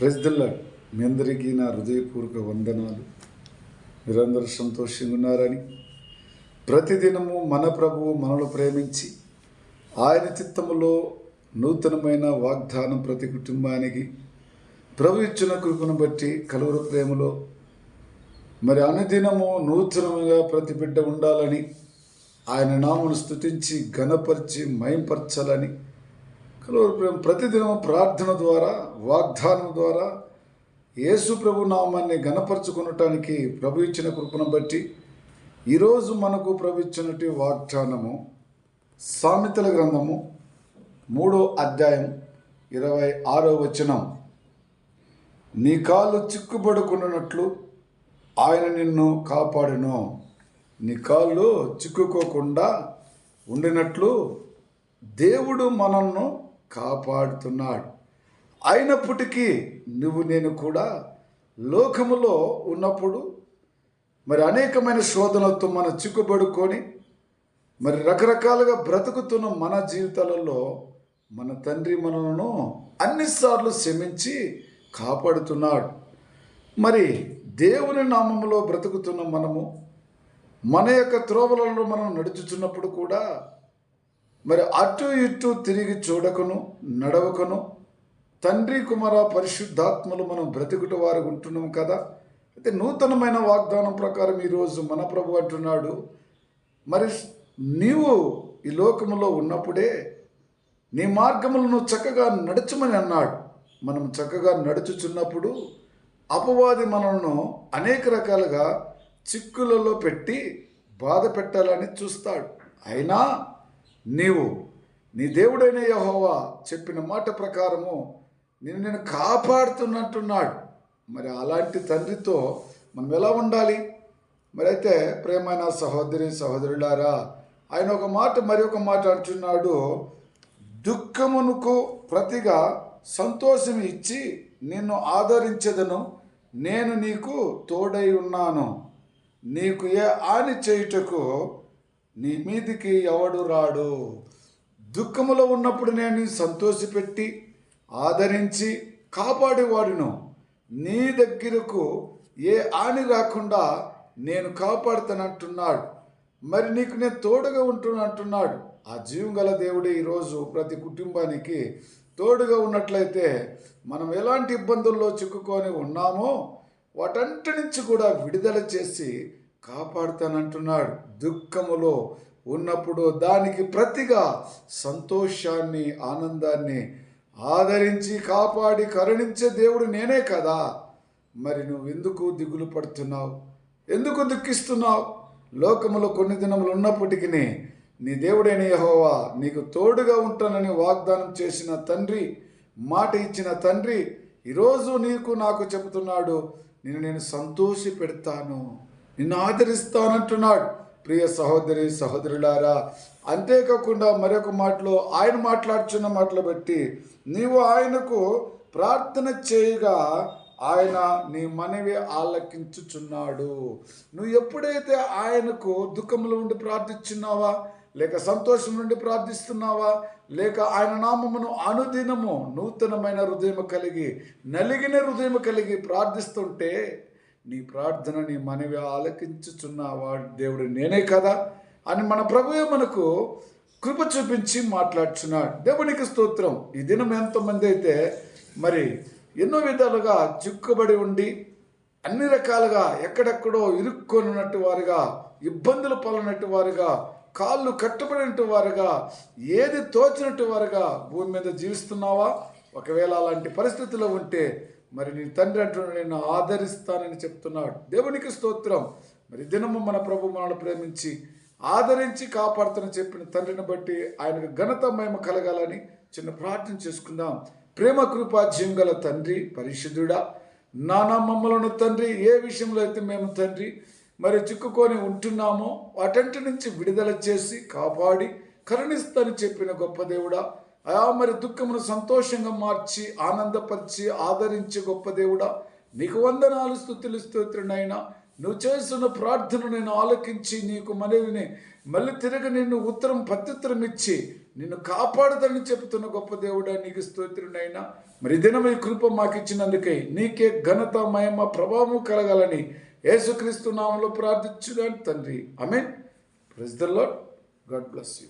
ప్రెజ్దల్లా మీ అందరికీ నా హృదయపూర్వక వందనాలు. మీరందరూ సంతోషంగా ఉన్నారని, ప్రతిదినము మన ప్రభువు మనల్ని ప్రేమించి ఆయన చిత్తములో నూతనమైన వాగ్దానం ప్రతి కుటుంబానికి ప్రభు ఇచ్చిన కృపను బట్టి కలువర ప్రేమలో మరి అనుదినము నూతనముగా ప్రతి బిడ్డ ఉండాలని, ఆయన నామను స్తుతించి ఘనపరిచి మయంపరచాలని కలువర ప్రేమ ప్రతిదినము ప్రార్థన ద్వారా వాగ్దానం ద్వారా యేసు ప్రభు నామాన్ని ఘనపరచుకునటానికి ప్రభు ఇచ్చిన కృపను బట్టి ఈరోజు మనకు ప్రభు ఇచ్చినటువంటి వాగ్దానము సామెతల గ్రంథము 3వ అధ్యాయం 26వ వచనం. నీ కాళ్ళు చిక్కుబడుకున్నట్లు ఆయన నిన్ను కాపాడును. నీ కాళ్ళు చిక్కుకోకుండా ఉండినట్లు దేవుడు మనల్ని కాపాడుతున్నాడు. అయినప్పటికీ నేను కూడా లోకములో ఉన్నప్పుడు మరి అనేకమైన శోధనలతో మనం చిక్కుబడుకొని మరి రకరకాలుగా బ్రతుకుతున్న మన జీవితాలలో మన తండ్రి మనలను అన్నిసార్లు క్షమించి కాపాడుతున్నాడు. మరి దేవుని నామములో బ్రతుకుతున్న మనము మన యొక్క త్రోవలలో మనం నడుచుచున్నప్పుడు కూడా మరి అటు ఇటు తిరిగి చూడకను నడవకను తండ్రి కుమార పరిశుద్ధాత్మలు మనం బ్రతుకుట వారు ఉంటున్నాం కదా. అయితే నూతనమైన వాగ్దానం ప్రకారం ఈరోజు మన ప్రభు అంటున్నాడు, మరి నీవు ఈ లోకములో ఉన్నప్పుడే నీ మార్గములను చక్కగా నడుచమని అన్నాడు. మనం చక్కగా నడుచుచున్నప్పుడు అపవాది మనలను అనేక రకాలుగా చిక్కులలో పెట్టి బాధ పెట్టాలని చూస్తాడు. అయినా నీవు నీ దేవుడైన యెహోవా చెప్పిన మాట ప్రకారము నేను కాపాడుతున్నట్టున్నాడు. మరి అలాంటి తండ్రితో మనం ఎలా ఉండాలి? మరి అయితే ప్రేమైన సహోదరి సహోదరులారా, ఆయన ఒక మాట మరి ఒక మాట అంటున్నాడు, దుఃఖమునకు ప్రతిగా సంతోషం ఇచ్చి నిన్ను ఆదరించెదను, నేను నీకు తోడై ఉన్నాను, నీకు ఏ హాని చేయుటకు నీ మీదికి ఎవడు రాడు. దుఃఖములో ఉన్నప్పుడు నేను సంతోషపెట్టి ఆదరించి కాపాడేవాడును, నీ దగ్గరకు ఏ హాని రాకుండా నేను కాపాడుతానంటున్నాడు. మరి నీకు నేను తోడుగా ఉంటున్నాడు. ఆ జీవం గల దేవుడే ఈరోజు ప్రతి కుటుంబానికి తోడుగా ఉన్నట్లయితే మనం ఎలాంటి ఇబ్బందుల్లో చిక్కుకొని ఉన్నామో వాటంటి నుంచి కూడా విడుదల చేసి కాపాడుతానంటున్నాడు. దుఃఖములో ఉన్నప్పుడు దానికి ప్రతిగా సంతోషాన్ని ఆనందాన్ని ఆదరించి కాపాడి కరుణించే దేవుడు నేనే కదా. మరి నువ్వు ఎందుకు దిగులు పడుతున్నావు? ఎందుకు దుఃఖిస్తున్నావు? లోకములో కొన్ని దినములు ఉన్నప్పటికీ నీ దేవుడైన యెహోవా నీకు తోడుగా ఉంటానని వాగ్దానం చేసిన తండ్రి, మాట ఇచ్చిన తండ్రి ఈరోజు నీకు నాకు చెబుతున్నాడు, నేను సంతోషి పెడతాను, నిన్ను ఆదరిస్తానంటున్నాడు. ప్రియ సహోదరి సహోదరులారా, అంతేకాకుండా మరొక మాటలో ఆయన మాట్లాడుచున్న మాటలు బట్టి నీవు ఆయనకు ప్రార్థన చేయగా ఆయన నీ మనవి ఆలకించుచున్నాడు. నువ్వు ఎప్పుడైతే ఆయనకు దుఃఖంలో ఉండి ప్రార్థిస్తున్నావా, లేక సంతోషం నుండి ప్రార్థిస్తున్నావా, లేక ఆయన నామమును అనుదినము నూతనమైన హృదయం కలిగి నలిగిన హృదయం కలిగి ప్రార్థిస్తుంటే నీ ప్రార్థన నీ మనవి ఆలకించుచున్నవాడు దేవుడు నేనే కదా అని మన ప్రభువే మనకు కృప చూపించి మాట్లాడుచున్నాడు. దేవునికి స్తోత్రం. ఈ దినం ఎంతమంది అయితే మరి ఎన్నో విధాలుగా చిక్కుబడి ఉండి అన్ని రకాలుగా ఎక్కడెక్కడో ఇరుక్కొనున్నట్టు వారుగా, ఇబ్బందులు పాలనట్టు వారుగా, కాళ్ళు కట్టుబడినట్టు వారుగా, ఏది తోచినట్టు వారుగా భూమి మీద జీవిస్తున్నావా? ఒకవేళ అలాంటి పరిస్థితిలో ఉంటే మరి నీ తండ్రి అంటున్నాడు, నేను ఆదరిస్తానని చెప్తున్నాడు. దేవునికి స్తోత్రం. మరి దినము మన ప్రభు మనల్ని ప్రేమించి ఆదరించి కాపాడుతని చెప్పిన తండ్రిని బట్టి ఆయనకు ఘనత మహిమ కలగాలని చిన్న ప్రార్థన చేసుకుందాం. ప్రేమ కృపా జీవం గల తండ్రి, పరిశుద్ధుడా, నానా మమ్మలను తండ్రి, ఏ విషయంలో అయితే మేము తండ్రి మరి చిక్కుకొని ఉంటున్నామో వాటంటి నుంచి విడుదల చేసి కాపాడి కరుణిస్తానని చెప్పిన గొప్ప దేవుడా, మరి దుఃఖమును సంతోషంగా మార్చి ఆనందపరిచి ఆదరించి గొప్ప దేవుడా, నీకు వందనాలు స్తుతులు స్తోత్రునైనా. నువ్వు చేస్తున్న ప్రార్థన నేను ఆలకించి నీకు మనవిని మళ్ళీ తిరిగి నిన్ను ప్రత్యుత్తరం ఇచ్చి నిన్ను కాపాడుదని చెబుతున్న గొప్ప దేవుడా నీకు స్తోత్రునైనా. మరి దినం ఈ కృప మాకు ఇచ్చినందుకే నీకే ఘనత మహిమ ప్రభావం కలగాలని యేసుక్రీస్తు నామములో ప్రార్థించున్నాను తండ్రి. Amen. Praise the lord. God bless you.